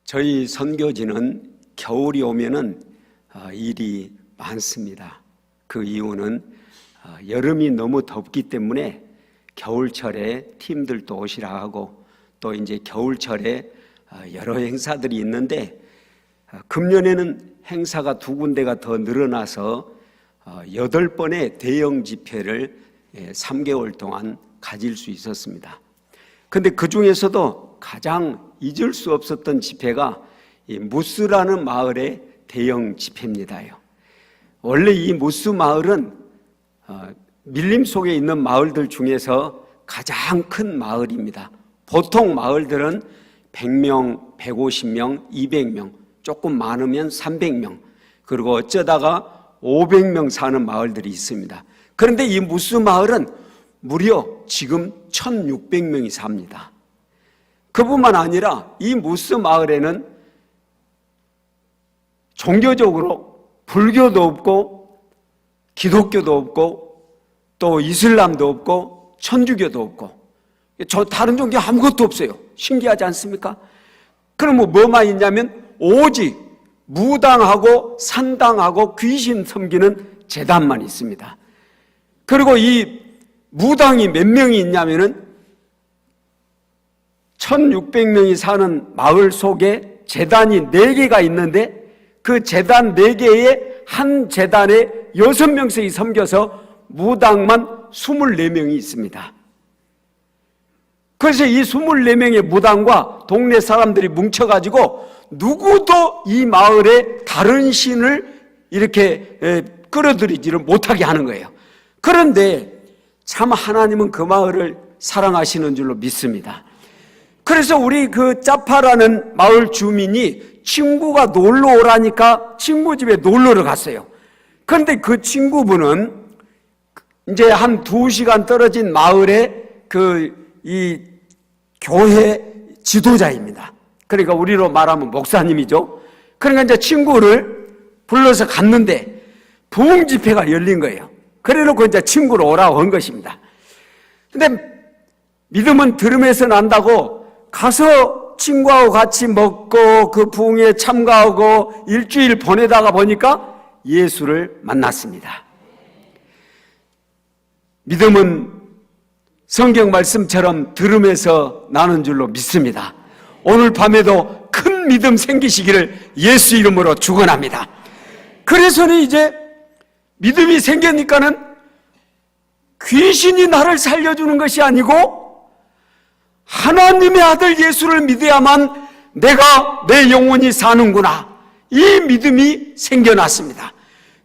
저희 선교지는 겨울이 오면은 일이 많습니다. 그 이유는 여름이 너무 덥기 때문에 겨울철에 팀들도 오시라 하고, 또 이제 겨울철에 여러 행사들이 있는데, 금년에는 행사가 2군데가 더 늘어나서 8번의 대형 집회를 3개월 동안 가질 수 있었습니다. 근데 그 중에서도 가장 잊을 수 없었던 집회가 이 무스라는 마을의 대형 집회입니다요. 원래 이 무스 마을은 밀림 속에 있는 마을들 중에서 가장 큰 마을입니다. 보통 마을들은 100명, 150명, 200명, 조금 많으면 300명, 그리고 어쩌다가 500명 사는 마을들이 있습니다. 그런데 이 무스 마을은 무려 지금 1600명이 삽니다. 그뿐만 아니라 이 무스 마을에는 종교적으로 불교도 없고 기독교도 없고 또 이슬람도 없고 천주교도 없고 다른 종교 아무것도 없어요. 신기하지 않습니까? 그럼 뭐만 있냐면 오직 무당하고 산당하고 귀신 섬기는 제단만 있습니다. 그리고 이 무당이 몇 명이 있냐면은 1600명이 사는 마을 속에 제단이 4개가 있는데, 그 제단 4개에 한 제단에 6명씩이 섬겨서 무당만 24명이 있습니다. 그래서 이 24명의 무당과 동네 사람들이 뭉쳐가지고 누구도 이 마을에 다른 신을 이렇게 끌어들이지를 못하게 하는 거예요. 그런데 참 하나님은 그 마을을 사랑하시는 줄로 믿습니다. 그래서 우리 그 짜파라는 마을 주민이 친구가 놀러 오라니까 친구 집에 놀러를 갔어요. 그런데 그 친구분은 이제 한 2시간 떨어진 마을에 이 교회 지도자입니다. 그러니까 우리로 말하면 목사님이죠. 그러니까 이제 친구를 불러서 갔는데 부흥 집회가 열린 거예요. 그래 놓고 이제 친구를 오라고 한 것입니다. 근데 믿음은 들음에서 난다고 가서 친구하고 같이 먹고 그 부흥에 참가하고 일주일 보내다가 보니까 예수를 만났습니다. 믿음은 성경 말씀처럼 들음에서 나는 줄로 믿습니다. 오늘 밤에도 큰 믿음 생기시기를 예수 이름으로 축원합니다. 그래서는 이제 믿음이 생기니까는 귀신이 나를 살려주는 것이 아니고 하나님의 아들 예수를 믿어야만 내가 내 영혼이 사는구나, 이 믿음이 생겨났습니다.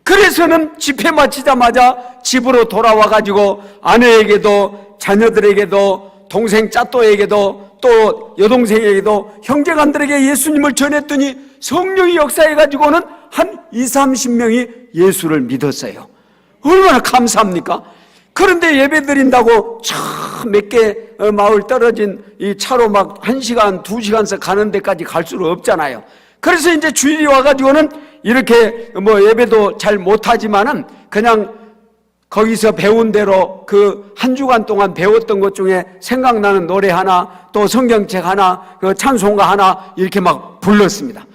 그래서는 집회 마치자마자 집으로 돌아와가지고 아내에게도 자녀들에게도 동생 짜또에게도 또 여동생에게도 형제간들에게 예수님을 전했더니 성령이 역사해가지고는 한 20-30명이 예수를 믿었어요. 얼마나 감사합니까? 그런데 예배 드린다고 몇 개 마을 떨어진 이 차로 막 1시간, 2시간씩 가는 데까지 갈 수는 없잖아요. 그래서 이제 주일이 와가지고는 이렇게 예배도 잘 못하지만은 그냥 거기서 배운 대로 그 1주간 동안 배웠던 것 중에 생각나는 노래 하나, 또 성경책 하나, 그 찬송가 하나 이렇게 막 불렀습니다.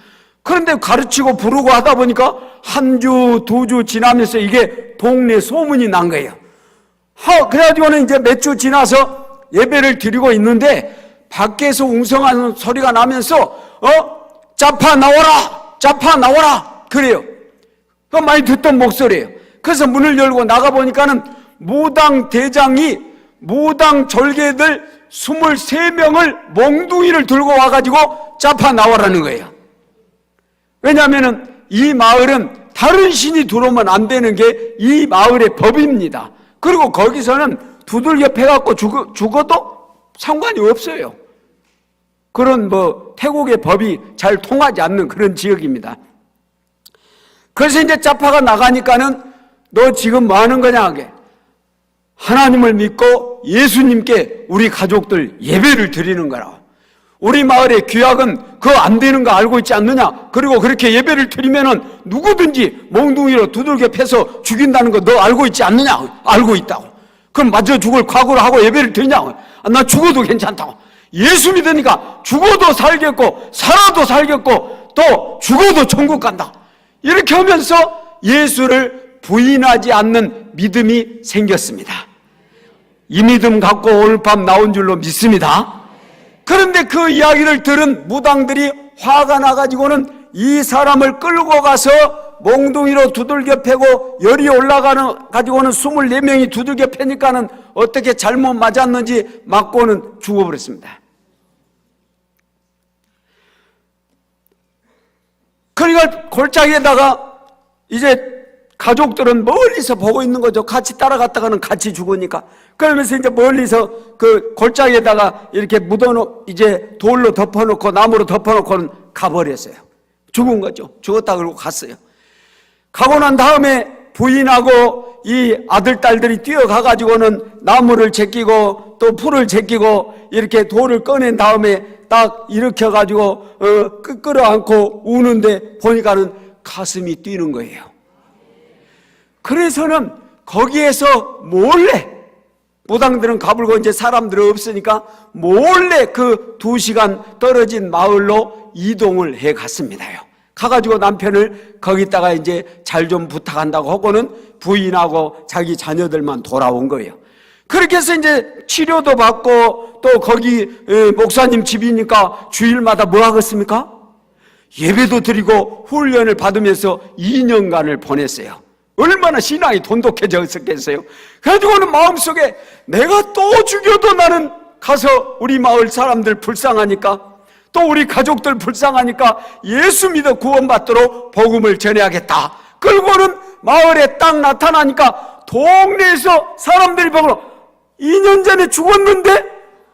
그런데 가르치고 부르고 하다 보니까 1주, 2주 지나면서 이게 동네 소문이 난 거예요. 그래가지고는 이제 몇 주 지나서 예배를 드리고 있는데 밖에서 웅성하는 소리가 나면서 짜파 나와라, 짜파 나와라 그래요. 그 많이 듣던 목소리예요. 그래서 문을 열고 나가보니까는 무당 대장이 무당 절개들 23명을 몽둥이를 들고 와가지고 짜파 나와라는 거예요. 왜냐하면은 이 마을은 다른 신이 들어오면 안 되는 게 이 마을의 법입니다. 그리고 거기서는 두들겨 패갖고 죽어도 상관이 없어요. 그런 태국의 법이 잘 통하지 않는 그런 지역입니다. 그래서 이제 짜파가 나가니까는 너 지금 뭐 하는 거냐 하게, 하나님을 믿고 예수님께 우리 가족들 예배를 드리는 거라. 우리 마을의 규약은 그거 안 되는 거 알고 있지 않느냐? 그리고 그렇게 예배를 드리면은 누구든지 몽둥이로 두들겨 패서 죽인다는 거 너 알고 있지 않느냐? 알고 있다고. 그럼 맞아 죽을 각오를 하고 예배를 드리냐고. 나 죽어도 괜찮다고. 예수 믿으니까 죽어도 살겠고 살아도 살겠고 또 죽어도 천국 간다. 이렇게 하면서 예수를 부인하지 않는 믿음이 생겼습니다. 이 믿음 갖고 오늘 밤 나온 줄로 믿습니다. 그런데 그 이야기를 들은 무당들이 화가 나가지고는 이 사람을 끌고 가서 몽둥이로 두들겨 패고 열이 올라가는 가지고는 24명이 두들겨 패니까는 어떻게 잘못 맞았는지 맞고는 죽어버렸습니다. 그러니까 골짜기에다가 이제 가족들은 멀리서 보고 있는 거죠. 같이 따라갔다가는 같이 죽으니까. 그러면서 이제 멀리서 그 골짜기에다가 이렇게 이제 돌로 덮어놓고 나무로 덮어놓고는 가버렸어요. 죽은 거죠. 죽었다 그러고 갔어요. 가고 난 다음에 부인하고 이 아들, 딸들이 뛰어가가지고는 나무를 제끼고 또 풀을 제끼고 이렇게 돌을 꺼낸 다음에 딱 일으켜가지고 끌어안고 우는데 보니까는 가슴이 뛰는 거예요. 그래서는 거기에서 몰래, 무당들은 가불고 이제 사람들은 없으니까 몰래 그 2시간 떨어진 마을로 이동을 해 갔습니다요. 가가지고 남편을 거기다가 이제 잘 좀 부탁한다고 하고는 부인하고 자기 자녀들만 돌아온 거예요. 그렇게 해서 이제 치료도 받고 또 거기 목사님 집이니까 주일마다 뭐 하겠습니까? 예배도 드리고 훈련을 받으면서 2년간을 보냈어요. 얼마나 신앙이 돈독해졌겠어요. 그래가지고는 마음속에 내가 또 죽여도 나는 가서 우리 마을 사람들 불쌍하니까 또 우리 가족들 불쌍하니까 예수 믿어 구원받도록 복음을 전해야겠다. 그리고는 마을에 딱 나타나니까 동네에서 사람들이 보고 2년 전에 죽었는데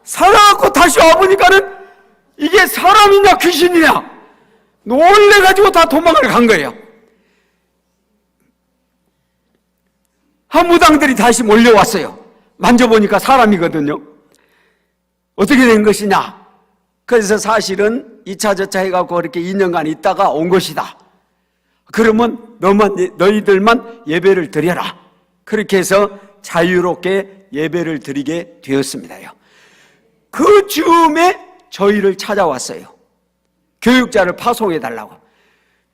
살아갖고 다시 와보니까는 이게 사람이냐 귀신이냐 놀래가지고 다 도망을 간 거예요. 한 무당들이 다시 몰려왔어요. 만져보니까 사람이거든요. 어떻게 된 것이냐? 그래서 사실은 2차 저차 해갖고 이렇게 2년간 있다가 온 것이다. 그러면 너희들만 예배를 드려라. 그렇게 해서 자유롭게 예배를 드리게 되었습니다요. 그 즈음에 저희를 찾아왔어요. 교육자를 파송해달라고.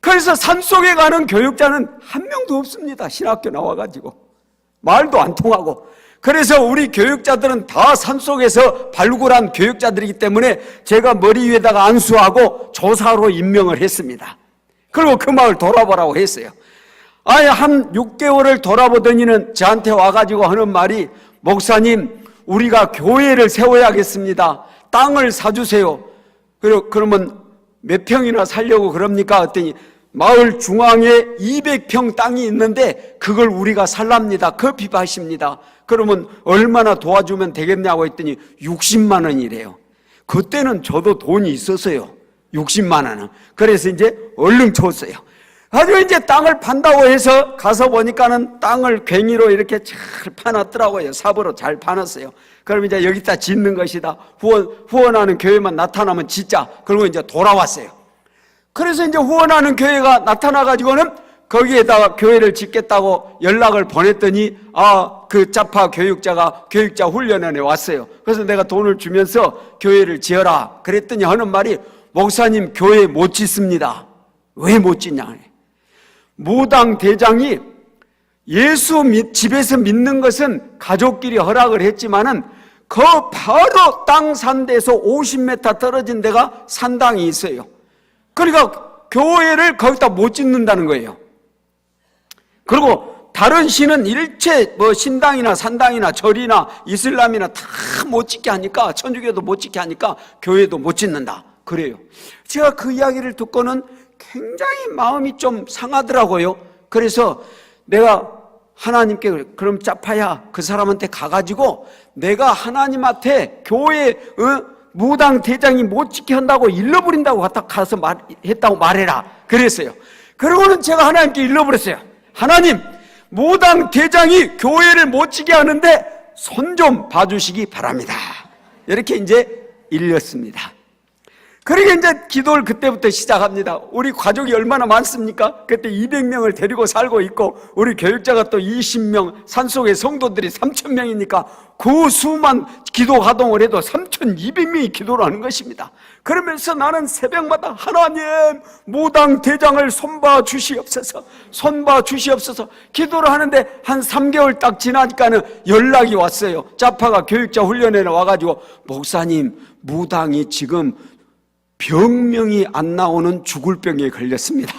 그래서 산속에 가는 교육자는 한 명도 없습니다. 신학교 나와가지고 말도 안 통하고. 그래서 우리 교육자들은 다 산속에서 발굴한 교육자들이기 때문에 제가 머리 위에다가 안수하고 조사로 임명을 했습니다. 그리고 그 마을 돌아보라고 했어요. 아예 한 6개월을 돌아보더니는 저한테 와가지고 하는 말이, 목사님 우리가 교회를 세워야겠습니다. 땅을 사주세요. 그러면 몇 평이나 살려고 그럽니까? 했더니 마을 중앙에 200평 땅이 있는데 그걸 우리가 살랍니다. 급히하십니다. 그러면 얼마나 도와주면 되겠냐고 했더니 60만 원이래요. 그때는 저도 돈이 있었어요. 60만 원은. 그래서 이제 얼른 줬어요. 아주 이제 땅을 판다고 해서 가서 보니까는 땅을 괭이로 이렇게 잘 파놨더라고요. 삽으로 잘 파놨어요. 그럼 이제 여기다 짓는 것이다. 후원하는 교회만 나타나면 짓자. 그리고 이제 돌아왔어요. 그래서 이제 후원하는 교회가 나타나가지고는 거기에다가 교회를 짓겠다고 연락을 보냈더니 그 자파 교육자가 교육자 훈련원에 왔어요. 그래서 내가 돈을 주면서 교회를 지어라 그랬더니 하는 말이, 목사님 교회 못 짓습니다. 왜 못 짓냐? 무당 대장이 예수 집에서 믿는 것은 가족끼리 허락을 했지만은 그 바로 땅 산 데서 50m 떨어진 데가 산당이 있어요. 그러니까 교회를 거기다 못 짓는다는 거예요. 그리고 다른 신은 일체 신당이나 산당이나 절이나 이슬람이나 다 못 짓게 하니까, 천주교도 못 짓게 하니까 교회도 못 짓는다. 그래요. 제가 그 이야기를 듣고는 굉장히 마음이 좀 상하더라고요. 그래서 내가 하나님께, 그럼 짜파야 그 사람한테 가가지고 내가 하나님한테 교회 무당 대장이 못 지게 한다고 일러버린다고 가서 했다고 말해라 그랬어요. 그러고는 제가 하나님께 일러버렸어요. 하나님, 무당 대장이 교회를 못 지게 하는데 손 좀 봐주시기 바랍니다. 이렇게 이제 일렀습니다. 그러게 이제 기도를 그때부터 시작합니다. 우리 가족이 얼마나 많습니까? 그때 200명을 데리고 살고 있고 우리 교육자가 또 20명, 산속의 성도들이 3,000명이니까 그 수만 기도 가동을 해도 3,200명이 기도를 하는 것입니다. 그러면서 나는 새벽마다 하나님 무당 대장을 손봐 주시옵소서, 손봐 주시옵소서 기도를 하는데 한 3개월 딱 지나니까는 연락이 왔어요. 자파가 교육자 훈련에 와가지고 목사님 무당이 지금 병명이 안 나오는 죽을 병에 걸렸습니다.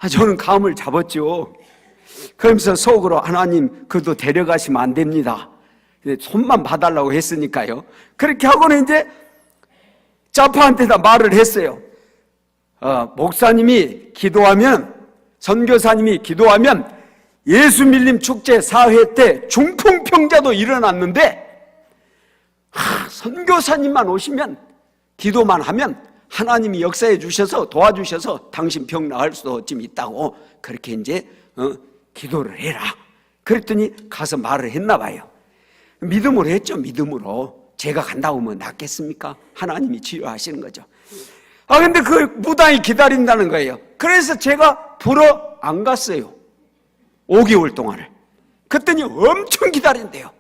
저는 감을 잡았죠. 그러면서 속으로 하나님 그도 데려가시면 안 됩니다. 손만 봐달라고 했으니까요. 그렇게 하고는 이제 자파한테다 말을 했어요. 목사님이 기도하면, 선교사님이 기도하면 예수 밀림 축제 4회 때 중풍병자도 일어났는데 선교사님만 오시면 기도만 하면 하나님이 역사해 주셔서 도와주셔서 당신 병 나을 수도 좀 있다고 그렇게 이제 기도를 해라. 그랬더니 가서 말을 했나 봐요. 믿음으로 했죠. 믿음으로. 제가 간다고 하면 낫겠습니까? 하나님이 치료하시는 거죠. 근데 그 무당이 기다린다는 거예요. 그래서 제가 보러 안 갔어요. 5개월 동안을. 그랬더니 엄청 기다린대요.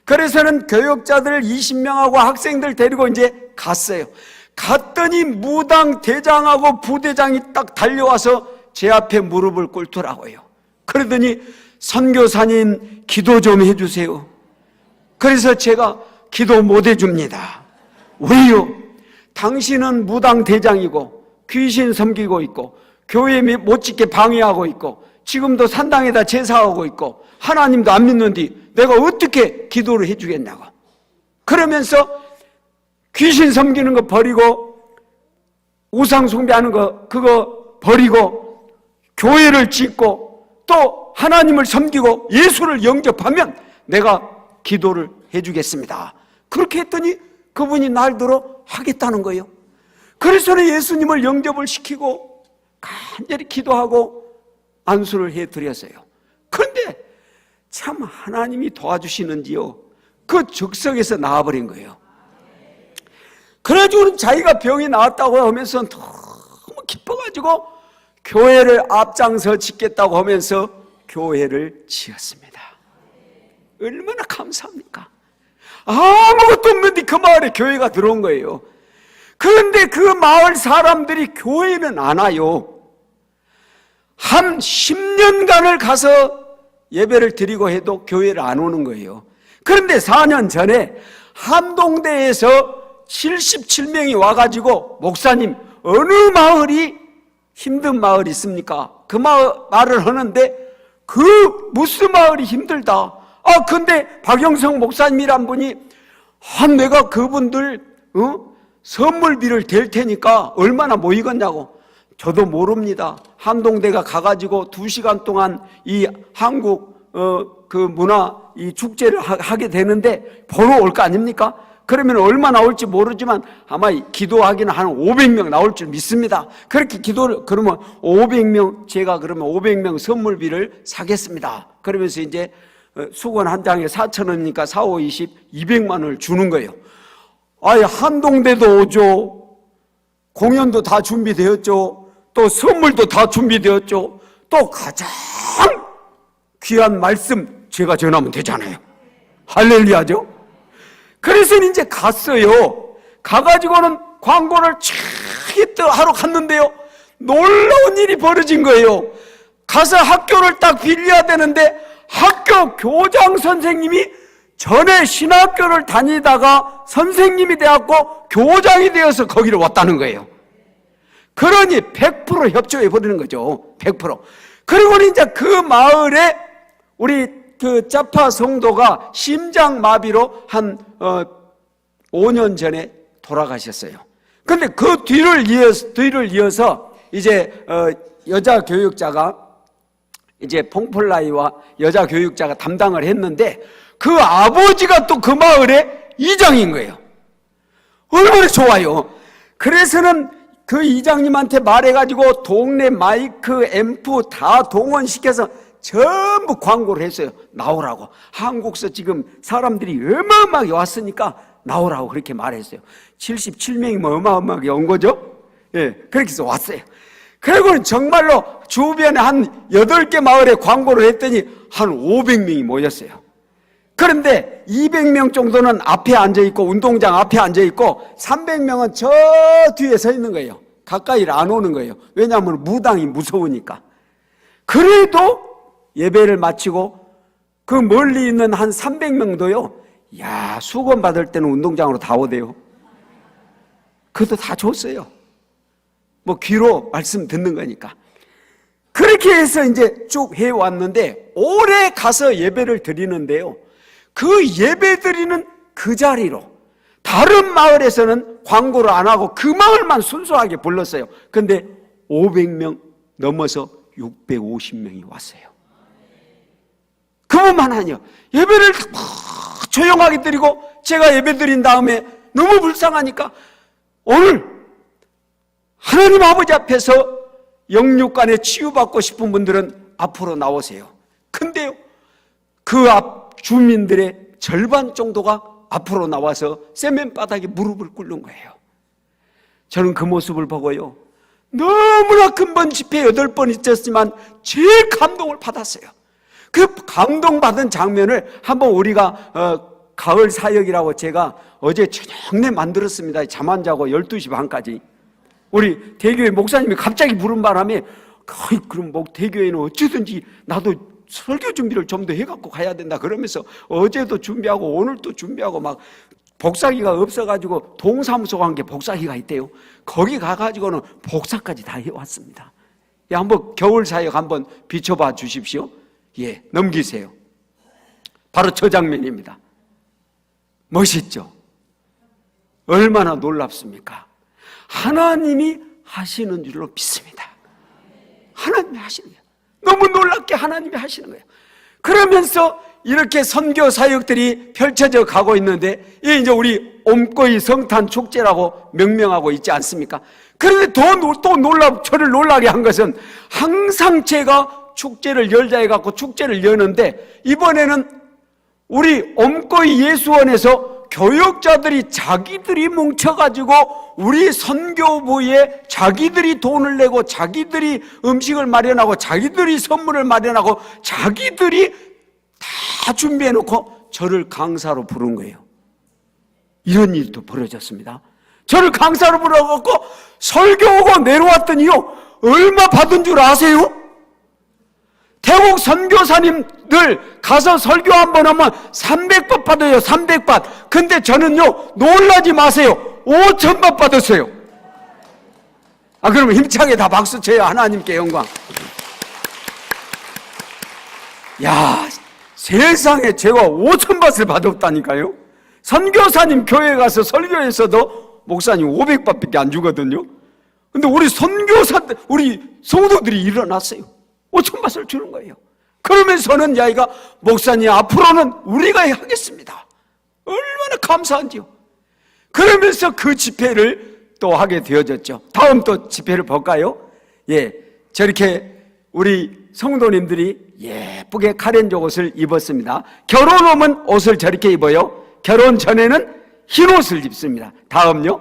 그래서는 교육자들 20명하고 학생들 데리고 이제 갔어요. 갔더니 무당 대장하고 부대장이 딱 달려와서 제 앞에 무릎을 꿇더라고요. 그러더니 선교사님 기도 좀 해주세요. 그래서 제가 기도 못 해줍니다. 왜요? 당신은 무당 대장이고 귀신 섬기고 있고 교회 못 짓게 방해하고 있고 지금도 산당에다 제사하고 있고 하나님도 안 믿는데 내가 어떻게 기도를 해주겠냐고. 그러면서 귀신 섬기는 거 버리고 우상 숭배하는 거 그거 버리고 교회를 짓고 또 하나님을 섬기고 예수를 영접하면 내가 기도를 해주겠습니다. 그렇게 했더니 그분이 날들어 하겠다는 거예요. 그래서는 예수님을 영접을 시키고 간절히 기도하고 안수를 해드렸어요. 그런데 참 하나님이 도와주시는지요, 그 즉석에서 나와버린 거예요. 그래가지고는 자기가 병이 나았다고 하면서 너무 기뻐가지고 교회를 앞장서 짓겠다고 하면서 교회를 지었습니다. 얼마나 감사합니까? 아무것도 없는데 그 마을에 교회가 들어온 거예요. 그런데 그 마을 사람들이 교회는 안 와요. 한 10년간을 가서 예배를 드리고 해도 교회를 안 오는 거예요. 그런데 4년 전에 한동대에서 77명이 와가지고 목사님 어느 마을이 힘든 마을이 있습니까? 그 말을 하는데 그 무슨 마을이 힘들다. 근데 박영성 목사님이란 분이 내가 그분들 선물비를 댈 테니까 얼마나 모이겠냐고. 저도 모릅니다. 한동대가 가가지고 2시간 동안 이 한국 그 문화 이 축제를 하게 되는데 보러 올 거 아닙니까? 그러면 얼마 나올지 모르지만 아마 기도하기는 한 500명 나올 줄 믿습니다. 그렇게 기도를 그러면 500명 제가 그러면 500명 선물비를 사겠습니다. 그러면서 이제 수건 한 장에 4,000원이니까 4, 5, 20, 200만 원을 주는 거예요. 한동대도 오죠. 공연도 다 준비되었죠. 또 선물도 다 준비되었죠. 또 가장 귀한 말씀 제가 전하면 되잖아요. 할렐루야죠. 그래서 이제 갔어요. 가가지고는 광고를 촤 하러 갔는데요, 놀라운 일이 벌어진 거예요. 가서 학교를 딱 빌려야 되는데 학교 교장 선생님이 전에 신학교를 다니다가 선생님이 되었고 교장이 되어서 거기를 왔다는 거예요. 그러니 100% 협조해 버리는 거죠. 100%. 그리고 이제 그 마을에 우리 그 자파 성도가 심장마비로 한 5년 전에 돌아가셨어요. 근데 그 뒤를 이어서 이제 여자 교육자가 이제 퐁폴라이와 여자 교육자가 담당을 했는데 그 아버지가 또 그 마을의 이장인 거예요. 얼마나 좋아요. 그래서는 그 이장님한테 말해가지고 동네 마이크, 앰프 다 동원시켜서 전부 광고를 했어요. 나오라고. 한국서 지금 사람들이 어마어마하게 왔으니까 나오라고 그렇게 말했어요. 77명이 뭐 어마어마하게 온 거죠. 예, 그렇게 해서 왔어요. 그리고 정말로 주변에 한 8개 마을에 광고를 했더니 한 500명이 모였어요. 그런데 200명 정도는 앞에 앉아있고, 운동장 앞에 앉아있고, 300명은 저 뒤에 서 있는 거예요. 가까이 안 오는 거예요. 왜냐하면 무당이 무서우니까. 그래도 예배를 마치고 그 멀리 있는 한 300명도요, 야, 수건 받을 때는 운동장으로 다 오대요. 그것도 다 줬어요. 뭐 귀로 말씀 듣는 거니까. 그렇게 해서 이제 쭉 해왔는데, 올해 가서 예배를 드리는데요, 그 예배 드리는 그 자리로 다른 마을에서는 광고를 안 하고 그 마을만 순수하게 불렀어요. 근데 500명 넘어서 650명이 왔어요. 그뿐만 아니요, 예배를 조용하게 드리고 제가 예배 드린 다음에 너무 불쌍하니까 오늘 하나님 아버지 앞에서 영육간에 치유받고 싶은 분들은 앞으로 나오세요. 근데요, 그 앞 주민들의 절반 정도가 앞으로 나와서 세면바닥에 무릎을 꿇는 거예요. 저는 그 모습을 보고요, 너무나 근본 집회 8번 있었지만 제일 감동을 받았어요. 그 감동받은 장면을 한번 우리가 가을 사역이라고 제가 어제 저녁 내 만들었습니다. 잠 안 자고 12시 반까지. 우리 대교회 목사님이 갑자기 부른 바람에, 그럼 뭐 대교회는 어쩌든지 나도 설교 준비를 좀 더 해갖고 가야 된다 그러면서 어제도 준비하고 오늘도 준비하고 막 복사기가 없어가지고 동사무소 간 게 복사기가 있대요. 거기 가가지고는 복사까지 다 해왔습니다. 예, 한번 겨울 사역 한번 비춰봐 주십시오. 예, 넘기세요. 바로 저 장면입니다. 멋있죠? 얼마나 놀랍습니까? 하나님이 하시는 줄로 믿습니다. 하나님이 하시는 거예요. 너무 놀랍게 하나님이 하시는 거예요. 그러면서 이렇게 선교 사역들이 펼쳐져 가고 있는데, 이제 우리 옴거이 성탄 축제라고 명명하고 있지 않습니까? 그런데 또 저를 놀라게 한 것은, 항상 제가 축제를 열자 해갖고 축제를 여는데, 이번에는 우리 옴거이 예수원에서 교역자들이 자기들이 뭉쳐가지고 우리 선교부에 자기들이 돈을 내고 자기들이 음식을 마련하고 자기들이 선물을 마련하고 자기들이 다 준비해놓고 저를 강사로 부른 거예요. 이런 일도 벌어졌습니다. 저를 강사로 불러갖고 설교하고 내려왔더니요, 얼마 받은 줄 아세요? 태국 선교사님들 가서 설교 한번 하면 300바 받아요. 300바. 근데 저는요, 놀라지 마세요, 5,000바 받았어요. 그러면 힘차게 다 박수 쳐요. 하나님께 영광. 야, 세상에 제가 5,000바를 받았다니까요. 선교사님 교회 가서 설교에서도 목사님 500바밖에 안 주거든요. 근데 우리 선교사들, 우리 성도들이 일어났어요. 5,000바를 주는 거예요. 그러면서는 야이가, 목사님 앞으로는 우리가 하겠습니다. 얼마나 감사한지요. 그러면서 그 집회를 또 하게 되어졌죠. 다음 또 집회를 볼까요? 예, 저렇게 우리 성도님들이 예쁘게 카렌족 옷을 입었습니다. 결혼 오면 옷을 저렇게 입어요. 결혼 전에는 흰 옷을 입습니다. 다음요.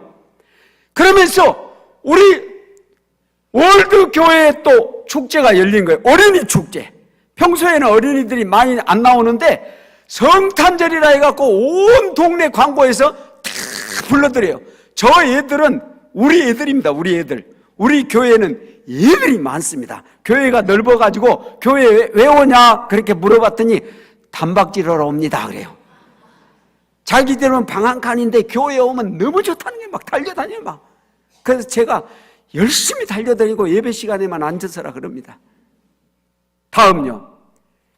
그러면서 우리 월드 교회에 또 축제가 열린 거예요. 어린이 축제. 평소에는 어린이들이 많이 안 나오는데 성탄절이라 해갖고 온 동네 광고에서 다 불러드려요. 저 애들은 우리 애들입니다. 우리 애들. 우리 교회는 애들이 많습니다. 교회가 넓어가지고 교회 왜 오냐 그렇게 물어봤더니 단박질하러 옵니다 그래요. 자기들은 방 한 칸인데 교회에 오면 너무 좋다는 게 막 달려다녀요 막. 그래서 제가 열심히 달려다니고 예배 시간에만 앉아서라 그럽니다. 다음요.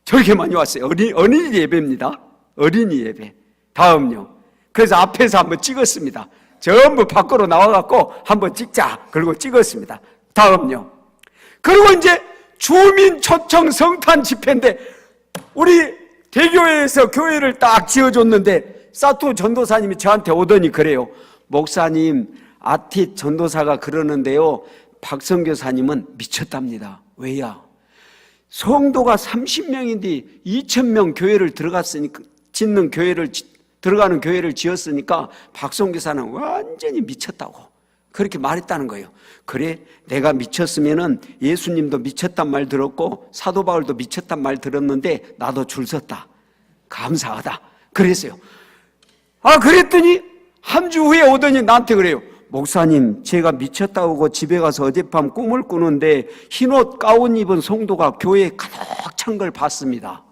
저렇게 많이 왔어요. 어린이 예배입니다. 어린이 예배. 다음요. 그래서 앞에서 한번 찍었습니다. 전부 밖으로 나와갖고 한번 찍자. 그리고 찍었습니다. 다음요. 그리고 이제 주민 초청 성탄 집회인데, 우리 대교회에서 교회를 딱 지어줬는데 사투 전도사님이 저한테 오더니 그래요. 목사님, 아티 전도사가 그러는데요, 박성교사님은 미쳤답니다. 왜야? 성도가 30명인데 2,000명 교회를 들어갔으니까, 짓는 교회를 들어가는 교회를 지었으니까 박성교사는 완전히 미쳤다고 그렇게 말했다는 거예요. 그래, 내가 미쳤으면은 예수님도 미쳤단 말 들었고 사도 바울도 미쳤단 말 들었는데 나도 줄 섰다. 감사하다. 그랬어요. 그랬더니 한 주 후에 오더니 나한테 그래요. 목사님, 제가 미쳤다고 집에 가서 어젯밤 꿈을 꾸는데 흰옷 가운 입은 성도가 교회에 가득 찬 걸 봤습니다.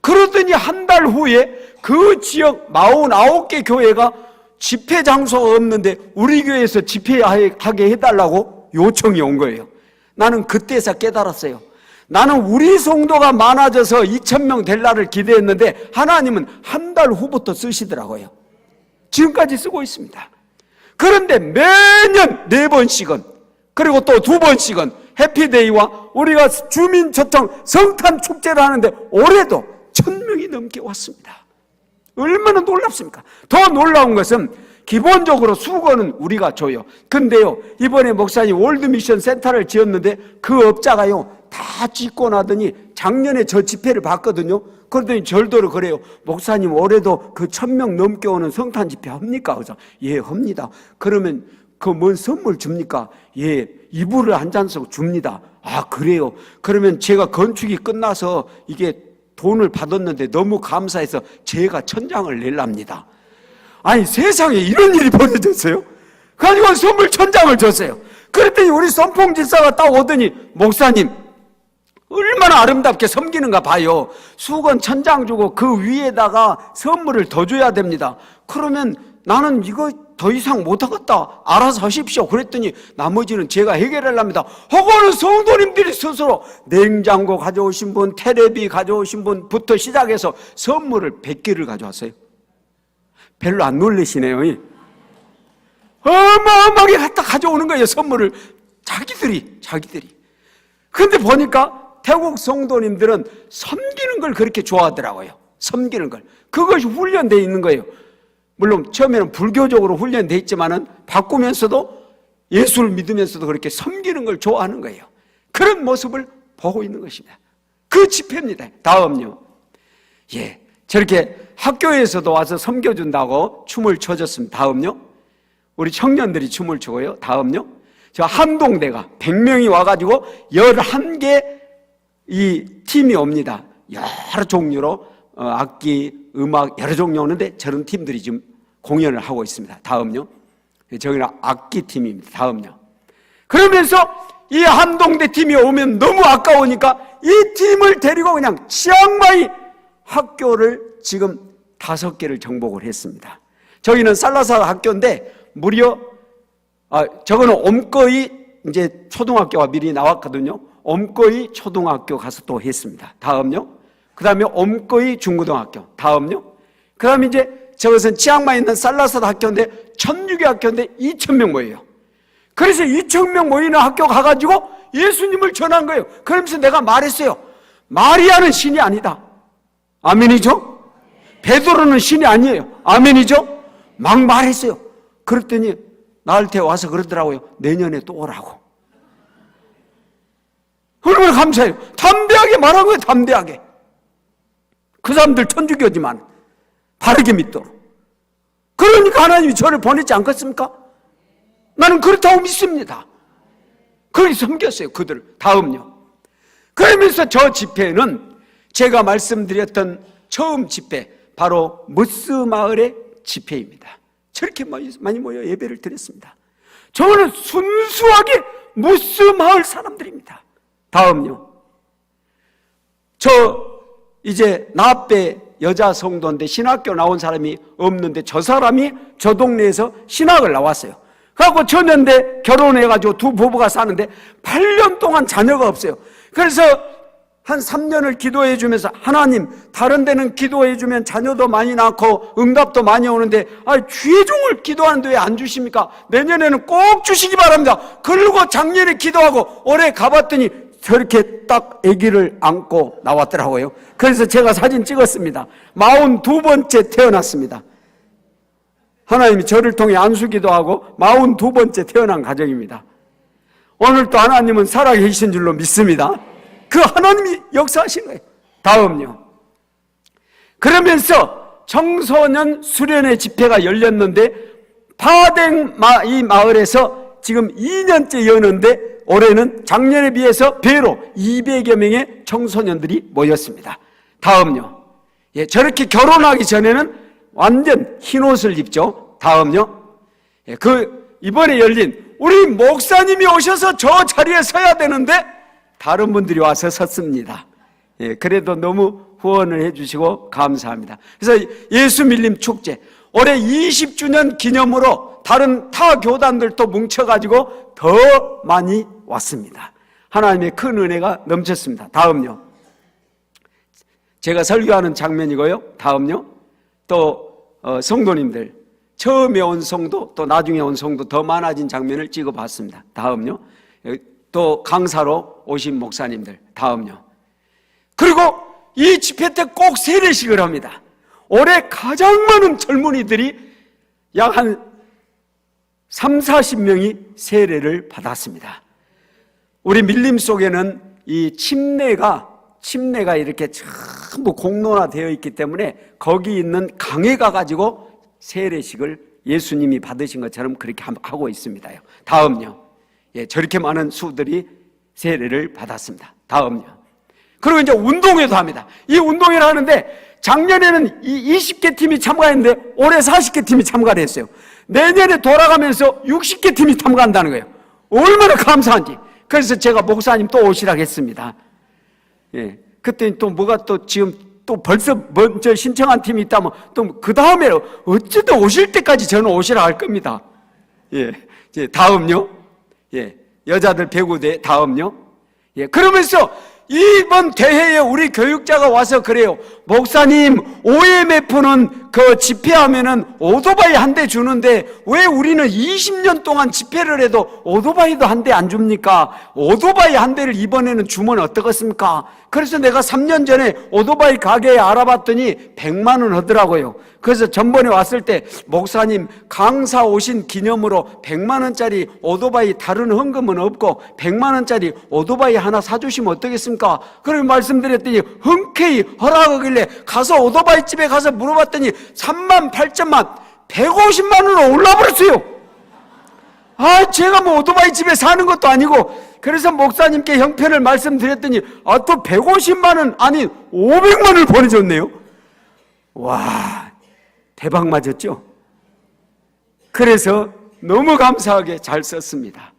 그러더니 한 달 후에 그 지역 49개 교회가 집회 장소가 없는데 우리 교회에서 집회하게 해달라고 요청이 온 거예요. 나는 그때서 깨달았어요. 나는 우리 성도가 많아져서 2,000명 될 날을 기대했는데 하나님은 한 달 후부터 쓰시더라고요. 지금까지 쓰고 있습니다. 그런데 매년 4번씩은 그리고 또 2번씩은 해피데이와 우리가 주민초청 성탄 축제를 하는데 올해도 1,000명이 넘게 왔습니다. 얼마나 놀랍습니까? 더 놀라운 것은 기본적으로 수거는 우리가 줘요. 근데요, 이번에 목사님 월드미션 센터를 지었는데 그 업자가요 다 짓고 나더니 작년에 저 집회를 봤거든요. 그러더니 절도로 그래요. 목사님 올해도 그 1,000명 넘게 오는 성탄 집회 합니까? 그래서 예, 합니다. 그러면 그 뭔 선물 줍니까? 예, 이불을 한 잔씩 줍니다. 그래요? 그러면 제가 건축이 끝나서 이게 돈을 받았는데 너무 감사해서 제가 천장을 낼랍니다. 아니, 세상에 이런 일이 벌어졌어요? 그래가지고 선물 천장을 줬어요. 그랬더니 우리 선풍집사가 딱 오더니 목사님 얼마나 아름답게 섬기는가 봐요. 수건 천장 주고 그 위에다가 선물을 더 줘야 됩니다. 그러면 나는 이거 더 이상 못하겠다. 알아서 하십시오. 그랬더니 나머지는 제가 해결하랍니다. 하고는 성도님들이 스스로 냉장고 가져오신 분, 테레비 가져오신 분부터 시작해서 선물을 100개를 가져왔어요. 별로 안 놀라시네요. 어마어마하게 갖다 가져오는 거예요. 선물을 자기들이. 그런데 보니까 태국 성도님들은 섬기는 걸 그렇게 좋아하더라고요. 섬기는 걸. 그것이 훈련되어 있는 거예요. 물론 처음에는 불교적으로 훈련되어 있지만은 바꾸면서도 예수를 믿으면서도 그렇게 섬기는 걸 좋아하는 거예요. 그런 모습을 보고 있는 것입니다. 그 집회입니다. 다음요. 예, 저렇게 학교에서도 와서 섬겨준다고 춤을 춰줬습니다. 다음요. 우리 청년들이 춤을 추고요. 다음요. 저 한동대가 100명이 와가지고 11개 이 팀이 옵니다. 여러 종류로 악기, 음악 여러 종류 오는데 저런 팀들이 지금 공연을 하고 있습니다. 다음요. 저기는 악기 팀입니다. 다음요. 그러면서 이 한동대 팀이 오면 너무 아까우니까 이 팀을 데리고 그냥 치앙마이 학교를 지금 5개를 정복을 했습니다. 저기는 살라사 학교인데 무려 저거는 옴거이 이제 초등학교가 미리 나왔거든요. 옴거이 초등학교 가서 또 했습니다. 다음요. 그 다음에 옴거이 중고등학교. 다음요. 그 다음에 이제 저것은 치앙마이에 있는 살라사 학교인데 1,600개 학교인데 2,000명 모여요. 그래서 2,000명 모이는 학교 가가지고 예수님을 전한 거예요. 그러면서 내가 말했어요. 마리아는 신이 아니다. 아멘이죠? 베드로는 신이 아니에요. 아멘이죠? 막 말했어요. 그랬더니 나한테 와서 그러더라고요. 내년에 또 오라고. 얼마나 감사해요. 담대하게 말한 거예요. 담대하게. 그 사람들 천주교지만 바르게 믿도록. 그러니까 하나님이 저를 보냈지 않겠습니까? 나는 그렇다고 믿습니다. 그렇게 섬겼어요. 그들을. 다음요. 그러면서 저 집회는 제가 말씀드렸던 처음 집회, 바로 무스 마을의 집회입니다. 저렇게 많이 모여 예배를 드렸습니다. 저는 순수하게 무스 마을 사람들입니다. 다음요. 이제 나빼 여자 성도인데 신학교 나온 사람이 없는데 저 사람이 저 동네에서 신학을 나왔어요. 그래갖고 전년대 결혼해가지고 두 부부가 사는데 8년 동안 자녀가 없어요. 그래서 한 3년을 기도해 주면서 하나님 다른 데는 기도해 주면 자녀도 많이 낳고 응답도 많이 오는데 죄종을 기도하는데 왜 안 주십니까? 내년에는 꼭 주시기 바랍니다. 그리고 작년에 기도하고 올해 가봤더니 저렇게 딱 아기를 안고 나왔더라고요. 그래서 제가 사진 찍었습니다. 42번째 태어났습니다. 하나님이 저를 통해 안수기도 하고 42번째 태어난 가정입니다. 오늘도 하나님은 살아계신 줄로 믿습니다. 그 하나님이 역사하신 거예요. 다음요. 그러면서 청소년 수련회 집회가 열렸는데 파댕 이 마을에서 지금 2년째 여는데 올해는 작년에 비해서 배로 200여 명의 청소년들이 모였습니다. 다음요. 예, 저렇게 결혼하기 전에는 완전 흰 옷을 입죠. 다음요. 예, 이번에 열린 우리 목사님이 오셔서 저 자리에 서야 되는데 다른 분들이 와서 섰습니다. 예, 그래도 너무 후원을 해주시고 감사합니다. 그래서 예수 밀림 축제 올해 20주년 기념으로 다른 타 교단들도 뭉쳐가지고 더 많이 왔습니다. 하나님의 큰 은혜가 넘쳤습니다. 다음요. 제가 설교하는 장면이고요. 다음요. 또 성도님들 처음에 온 성도 또 나중에 온 성도 더 많아진 장면을 찍어봤습니다. 다음요. 또 강사로 오신 목사님들. 다음요. 그리고 이 집회 때 꼭 세례식을 합니다. 올해 가장 많은 젊은이들이 약 한 30-40명이 세례를 받았습니다. 우리 밀림 속에는 이 침례가 이렇게 전부 공론화되어 있기 때문에 거기 있는 강에 가가지고 세례식을 예수님이 받으신 것처럼 그렇게 하고 있습니다요. 다음요. 예, 저렇게 많은 수들이 세례를 받았습니다. 다음요. 그리고 이제 운동회도 합니다. 이 운동회를 하는데 작년에는 20개 팀이 참가했는데 올해 40개 팀이 참가를 했어요. 내년에 돌아가면서 60개 팀이 참가한다는 거예요. 얼마나 감사한지. 그래서 제가 목사님 또 오시라고 했습니다. 예. 그때 또 뭐가 또 지금 또 벌써 먼저 신청한 팀이 있다면 또 그 다음에 어쨌든 오실 때까지 저는 오시라 할 겁니다. 예. 이제 다음요. 예. 여자들 배구대 다음요. 예. 그러면서 이번 대회에 우리 교육자가 와서 그래요. 목사님, OMF는 그 집회하면은 오토바이 한 대 주는데 왜 우리는 20년 동안 집회를 해도 오토바이도 한 대 안 줍니까? 오토바이 한 대를 이번에는 주면 어떻겠습니까? 그래서 내가 3년 전에 오토바이 가게에 알아봤더니 100만 원 하더라고요. 그래서 전번에 왔을 때 목사님 강사 오신 기념으로 100만 원짜리 오토바이 다른 헌금은 없고 100만 원짜리 오토바이 하나 사주시면 어떻겠습니까? 그렇게 말씀드렸더니 흔쾌히 허락하길래 가서 오토바이 집에 가서 물어봤더니 3만 8천만 150만 원으로 올라버렸어요. 제가 뭐 오토바이 집에 사는 것도 아니고. 그래서 목사님께 형편을 말씀드렸더니 또 150만 원 아니 500만 원을 보내줬네요. 와, 대박 맞았죠? 그래서 너무 감사하게 잘 썼습니다.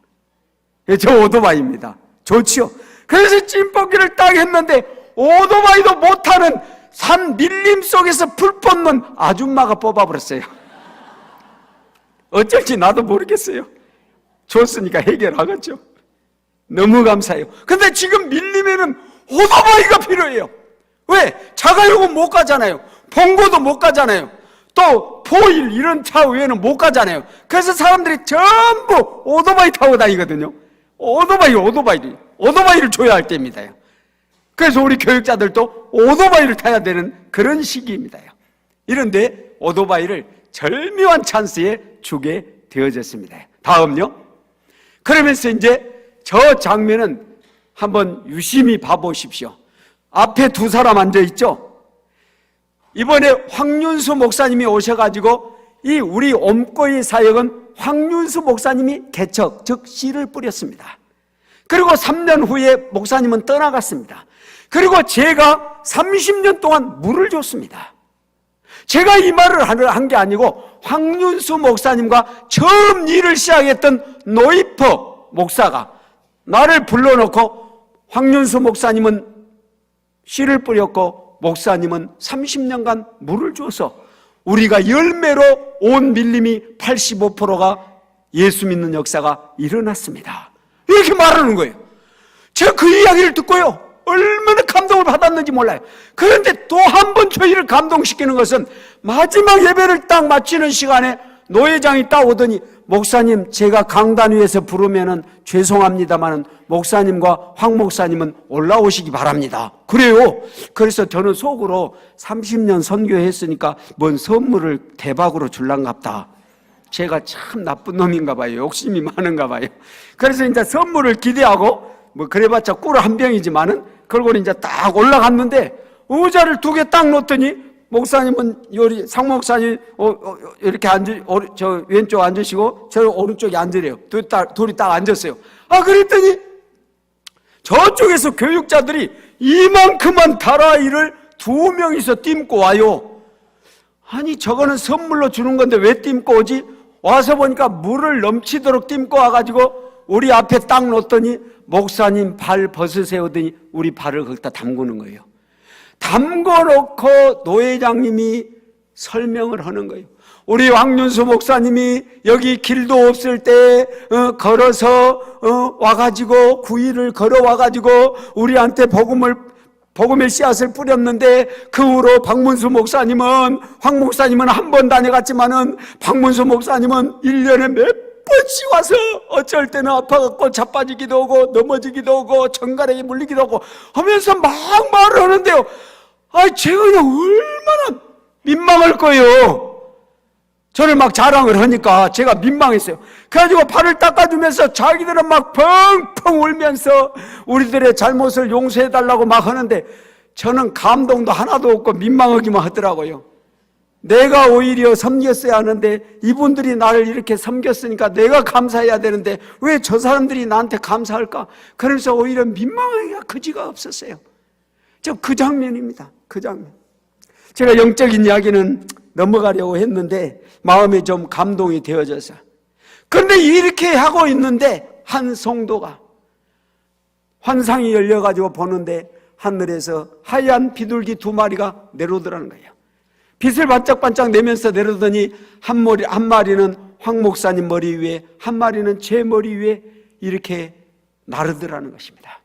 저 오토바이입니다. 좋지요? 그래서 찐뽑기를 딱 했는데 오토바이도 못하는 산 밀림 속에서 풀 뽑는 아줌마가 뽑아버렸어요. 어쩔지 나도 모르겠어요. 줬으니까 해결하겠죠. 너무 감사해요. 근데 지금 밀림에는 오토바이가 필요해요. 왜? 자가용은 못 가잖아요. 봉고도 못 가잖아요. 또 포일 이런 차 외에는 못 가잖아요. 그래서 사람들이 전부 오토바이 타고 다니거든요. 오토바이를 줘야 할 때입니다. 그래서 우리 교육자들도 오토바이를 타야 되는 그런 시기입니다. 이런데 오토바이를 절묘한 찬스에 주게 되어졌습니다. 다음요. 그러면서 이제 저 장면은 한번 유심히 봐보십시오. 앞에 두 사람 앉아있죠? 이번에 황윤수 목사님이 오셔가지고 이 우리 옴꼬이 사역은 황윤수 목사님이 개척, 즉 씨를 뿌렸습니다. 그리고 3년 후에 목사님은 떠나갔습니다. 그리고 제가 30년 동안 물을 줬습니다. 제가 이 말을 한 게 아니고 황윤수 목사님과 처음 일을 시작했던 노이퍼 목사가 나를 불러놓고 황윤수 목사님은 씨를 뿌렸고 목사님은 30년간 물을 주어서 우리가 열매로 온 밀림이 85%가 예수 믿는 역사가 일어났습니다. 이렇게 말하는 거예요. 제가 그 이야기를 듣고요 얼마나 감동을 받았는지 몰라요. 그런데 또 한 번 저희를 감동시키는 것은 마지막 예배를 딱 마치는 시간에 노회장이 딱 오더니 목사님 제가 강단 위에서 부르면은 죄송합니다마는 목사님과 황 목사님은 올라오시기 바랍니다. 그래요. 그래서 저는 속으로 30년 선교했으니까 뭔 선물을 대박으로 줄란갑다. 제가 참 나쁜 놈인가 봐요. 욕심이 많은가 봐요. 그래서 이제 선물을 기대하고 뭐 그래봤자 꿀 한 병이지만은 그러고 이제 딱 올라갔는데 의자를 2개 딱 놓더니 목사님은 요리 상 목사님 이렇게 저 왼쪽 앉으시고 저 오른쪽에 앉으래요. 둘이 딱 앉았어요. 그랬더니 저쪽에서 교육자들이 이만큼만 다라이를 2명이서 띰고 와요. 아니 저거는 선물로 주는 건데 왜 띰고 오지? 와서 보니까 물을 넘치도록 띰고 와가지고 우리 앞에 딱 놓더니 목사님 발 벗으세요 하더니 우리 발을 거기다 담그는 거예요. 담궈놓고 노회장님이 설명을 하는 거예요. 우리 왕윤수 목사님이 여기 길도 없을 때 걸어서 와가지고 9일을 걸어와가지고 우리한테 복음의 씨앗을 뿌렸는데 그 후로 황 목사님은 한 번 다녀갔지만은 박문수 목사님은 1년에 몇 번씩 와서 어쩔 때는 아파갖고 자빠지기도 하고 넘어지기도 하고 정갈하게 물리기도 하고 하면서 막 말을 하는데요. 제가 그냥 얼마나 민망할 거예요. 저를 막 자랑을 하니까 제가 민망했어요. 그래가지고 발을 닦아주면서 자기들은 막 펑펑 울면서 우리들의 잘못을 용서해달라고 막 하는데 저는 감동도 하나도 없고 민망하기만 하더라고요. 내가 오히려 섬겼어야 하는데 이분들이 나를 이렇게 섬겼으니까 내가 감사해야 되는데 왜 저 사람들이 나한테 감사할까? 그러면서 오히려 민망하기가 그지가 없었어요. 그 장면입니다. 그 장면. 제가 영적인 이야기는 넘어가려고 했는데 마음이 좀 감동이 되어져서. 그런데 이렇게 하고 있는데 한 성도가 환상이 열려가지고 보는데 하늘에서 하얀 비둘기 2마리가 내려오더라는 거예요. 빛을 반짝반짝 내면서 내려오더니 한 마리는 황 목사님 머리 위에, 한 마리는 제 머리 위에 이렇게 나르더라는 것입니다.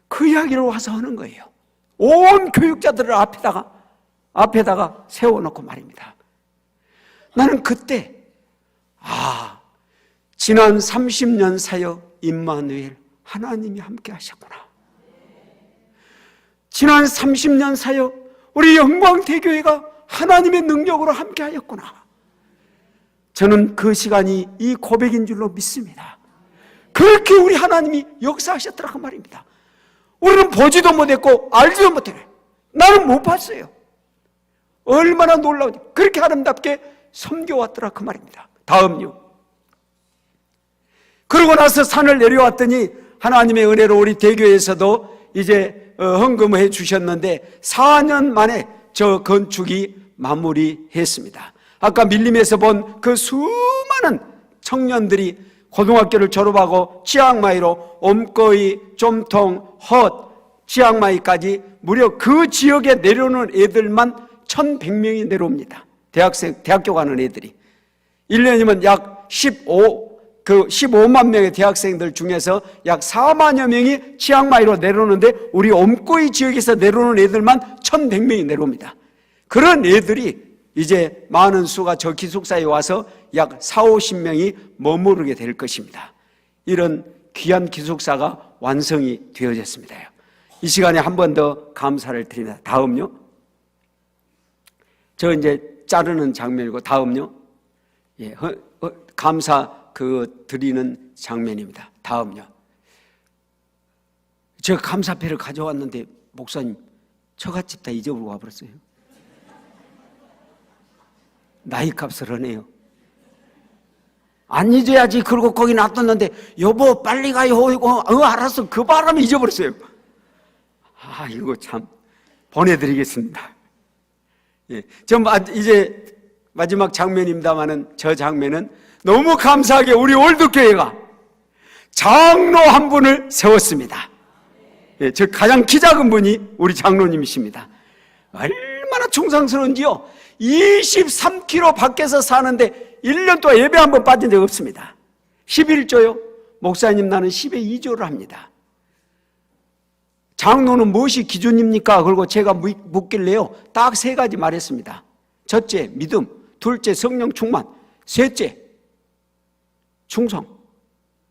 그 이야기를 와서 하는 거예요. 온 교육자들을 앞에다가 세워놓고 말입니다. 나는 그때 지난 30년 사역 임마누엘 하나님이 함께 하셨구나. 지난 30년 사역 우리 영광대교회가 하나님의 능력으로 함께 하였구나. 저는 그 시간이 이 고백인 줄로 믿습니다. 그렇게 우리 하나님이 역사하셨더라고 말입니다. 우리는 보지도 못했고 알지도 못해요. 나는 못 봤어요. 얼마나 놀라운지. 그렇게 아름답게 섬겨왔더라 그 말입니다. 다음요. 그러고 나서 산을 내려왔더니 하나님의 은혜로 우리 대교에서도 이제 헌금해 주셨는데 4년 만에 저 건축이 마무리했습니다. 아까 밀림에서 본 그 수많은 청년들이 고등학교를 졸업하고 치앙마이로 옴거이, 좀통, 헛, 치앙마이까지 무려 그 지역에 내려오는 애들만 1,100명이 내려옵니다. 대학교 가는 애들이. 1년이면 약 15만 명의 대학생들 중에서 약 4만여 명이 치앙마이로 내려오는데 우리 옴거이 지역에서 내려오는 애들만 1,100명이 내려옵니다. 그런 애들이 이제 많은 수가 저 기숙사에 와서 약 40-50명이 머무르게 될 것입니다. 이런 귀한 기숙사가 완성이 되어졌습니다. 이 시간에 한 번 더 감사를 드립니다. 다음요. 저 이제 자르는 장면이고 다음요. 감사 드리는 장면입니다. 다음요. 제가 감사패를 가져왔는데 목사님 처갓집 다 잊어버리고 와버렸어요. 나이 값을 하네요. 안 잊어야지. 그러고 거기 놔뒀는데 여보 빨리 가요. 알았어. 그 바람에 잊어버렸어요. 이거 참 보내드리겠습니다. 이제 마지막 장면입니다만은 저 장면은 너무 감사하게 우리 올드교회가 장로 한 분을 세웠습니다. 저 가장 키 작은 분이 우리 장로님이십니다. 얼마나 충성스러운지요. 23km 밖에서 사는데 1년 동안 예배 한 번 빠진 적 없습니다. 11조요. 목사님 나는 10에 2조를 합니다. 장로는 무엇이 기준입니까? 그리고 제가 묻길래요. 딱 3가지 말했습니다. 첫째, 믿음. 둘째, 성령 충만. 셋째, 충성.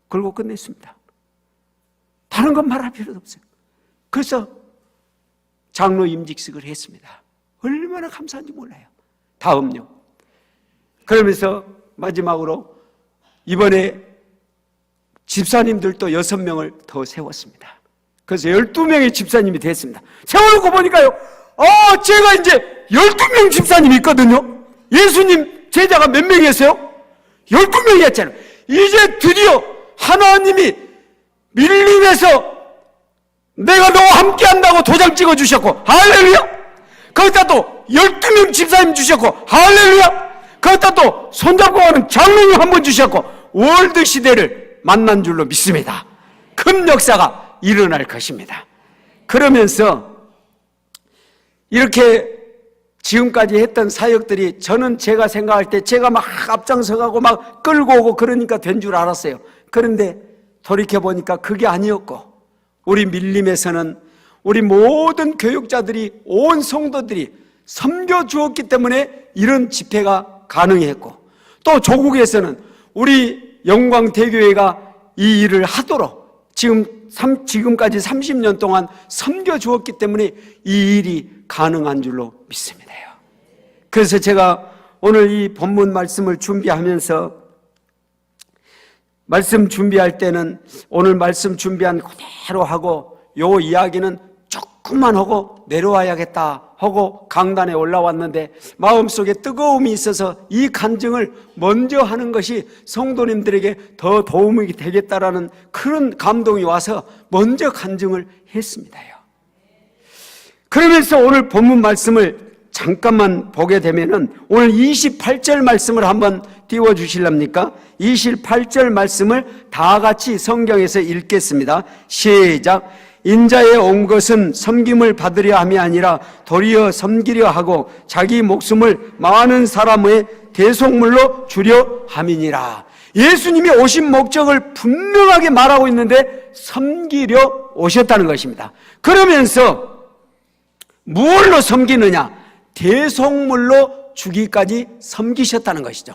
그리고 끝냈습니다. 다른 건 말할 필요도 없어요. 그래서 장로 임직식을 했습니다. 얼마나 감사한지 몰라요. 다음요. 그러면서 마지막으로 이번에 집사님들도 6명을 더 세웠습니다. 그래서 12명의 집사님이 됐습니다. 세워놓고 보니까요, 제가 이제 12명 집사님이 있거든요. 예수님 제자가 몇 명이었어요? 12명이었잖아요. 이제 드디어 하나님이 밀림에서 내가 너와 함께 한다고 도장 찍어 주셨고, 할렐루야! 거기다 또 12명 집사님 주셨고, 할렐루야! 거기다 또 손잡고 가는 장로님 한 번 주셨고, 월드 시대를 만난 줄로 믿습니다. 큰 역사가 일어날 것입니다. 그러면서 이렇게 지금까지 했던 사역들이, 저는 제가 생각할 때 제가 막 앞장서가고 막 끌고 오고 그러니까 된 줄 알았어요. 그런데 돌이켜보니까 그게 아니었고, 우리 밀림에서는 우리 모든 교육자들이, 온 성도들이 섬겨주었기 때문에 이런 집회가 가능했고, 또 조국에서는 우리 영광대교회가 이 일을 하도록 지금까지 30년 동안 섬겨주었기 때문에 이 일이 가능한 줄로 믿습니다. 그래서 제가 오늘 이 본문 말씀을 준비하면서, 말씀 준비할 때는 오늘 말씀 준비한 그대로 하고, 요 이야기는 조금만 하고 내려와야겠다 하고 강단에 올라왔는데, 마음속에 뜨거움이 있어서 이 간증을 먼저 하는 것이 성도님들에게 더 도움이 되겠다라는 그런 감동이 와서 먼저 간증을 했습니다요. 그러면서 오늘 본문 말씀을 잠깐만 보게 되면은, 오늘 28절 말씀을 한번 띄워주실랍니까? 28절 말씀을 다 같이 성경에서 읽겠습니다. 시작. 인자에 온 것은 섬김을 받으려 함이 아니라 도리어 섬기려 하고 자기 목숨을 많은 사람의 대속물로 주려 함이니라. 예수님이 오신 목적을 분명하게 말하고 있는데 섬기려 오셨다는 것입니다. 그러면서 무엇로 섬기느냐? 대속물로 주기까지 섬기셨다는 것이죠.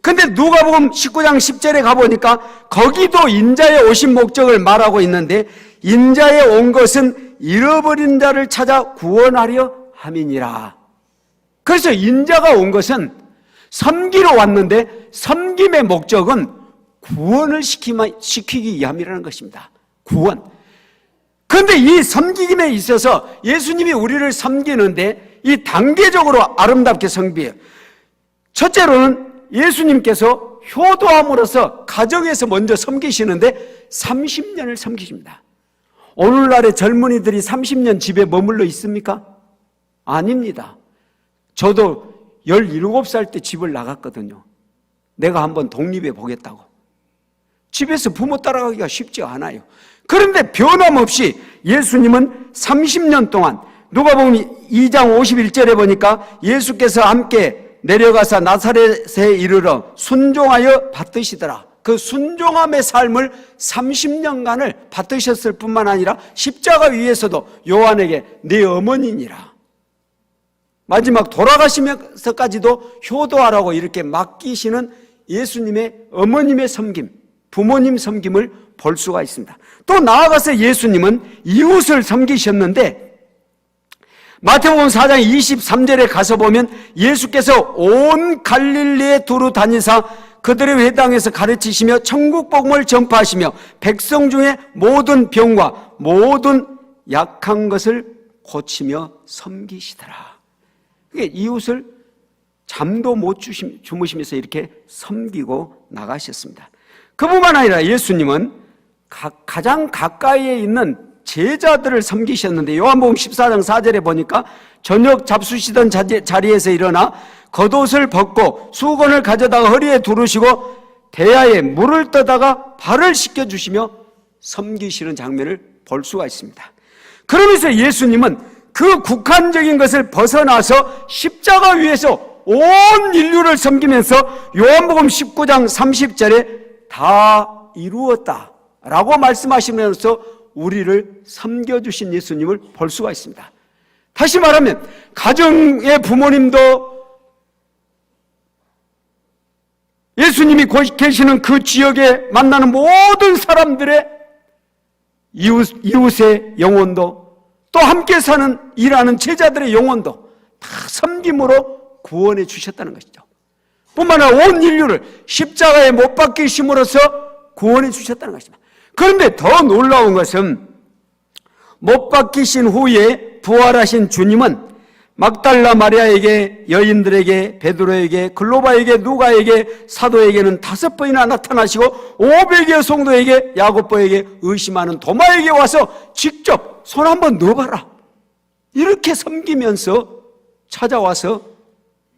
근데 누가복음 19장 10절에 가보니까 거기도 인자에 오신 목적을 말하고 있는데, 인자에 온 것은 잃어버린 자를 찾아 구원하려 함이니라. 그래서 인자가 온 것은 섬기러 왔는데, 섬김의 목적은 구원을 시키기 위함이라는 것입니다. 구원. 그런데 이 섬김에 있어서 예수님이 우리를 섬기는데 이 단계적으로 아름답게 섬겨요. 첫째로는 예수님께서 효도함으로써 가정에서 먼저 섬기시는데 30년을 섬기십니다. 오늘날의 젊은이들이 30년 집에 머물러 있습니까? 아닙니다. 저도 17살 때 집을 나갔거든요. 내가 한번 독립해 보겠다고. 집에서 부모 따라가기가 쉽지 않아요. 그런데 변함없이 예수님은 30년 동안, 누가복음 2장 51절에 보니까 예수께서 함께 내려가서 나사렛에 이르러 순종하여 받드시더라. 그 순종함의 삶을 30년간을 받드셨을 뿐만 아니라 십자가 위에서도 요한에게 네 어머니니라, 마지막 돌아가시면서까지도 효도하라고 이렇게 맡기시는 예수님의 어머님의 섬김, 부모님 섬김을 볼 수가 있습니다. 또 나아가서 예수님은 이웃을 섬기셨는데, 마태복음 4장 23절에 가서 보면 예수께서 온 갈릴리에 두루 다니사 그들의 회당에서 가르치시며 천국 복음을 전파하시며 백성 중에 모든 병과 모든 약한 것을 고치며 섬기시더라. 이웃을 잠도 못 주무시면서 이렇게 섬기고 나가셨습니다. 그뿐만 아니라 예수님은 가장 가까이에 있는 제자들을 섬기셨는데, 요한복음 14장 4절에 보니까 저녁 잡수시던 자리에서 일어나 겉옷을 벗고 수건을 가져다가 허리에 두르시고 대야에 물을 떠다가 발을 씻겨주시며 섬기시는 장면을 볼 수가 있습니다. 그러면서 예수님은 그 국한적인 것을 벗어나서 십자가 위에서 온 인류를 섬기면서 요한복음 19장 30절에 다 이루었다 라고 말씀하시면서 우리를 섬겨주신 예수님을 볼 수가 있습니다. 다시 말하면 가정의 부모님도 예수님이 계시는 그 지역에 만나는 모든 사람들의 이웃의 영혼도, 또 함께 사는 일하는 제자들의 영혼도 다 섬김으로 구원해 주셨다는 것이죠. 뿐만 아니라 온 인류를 십자가에 못 박히심으로써 구원해 주셨다는 것입니다. 그런데 더 놀라운 것은 못 박히신 후에 부활하신 주님은 막달라 마리아에게, 여인들에게, 베드로에게, 글로바에게, 누가에게, 사도에게는 5번이나 나타나시고 500여 성도에게, 야고보에게, 의심하는 도마에게 와서 직접 손 한번 넣어봐라, 이렇게 섬기면서 찾아와서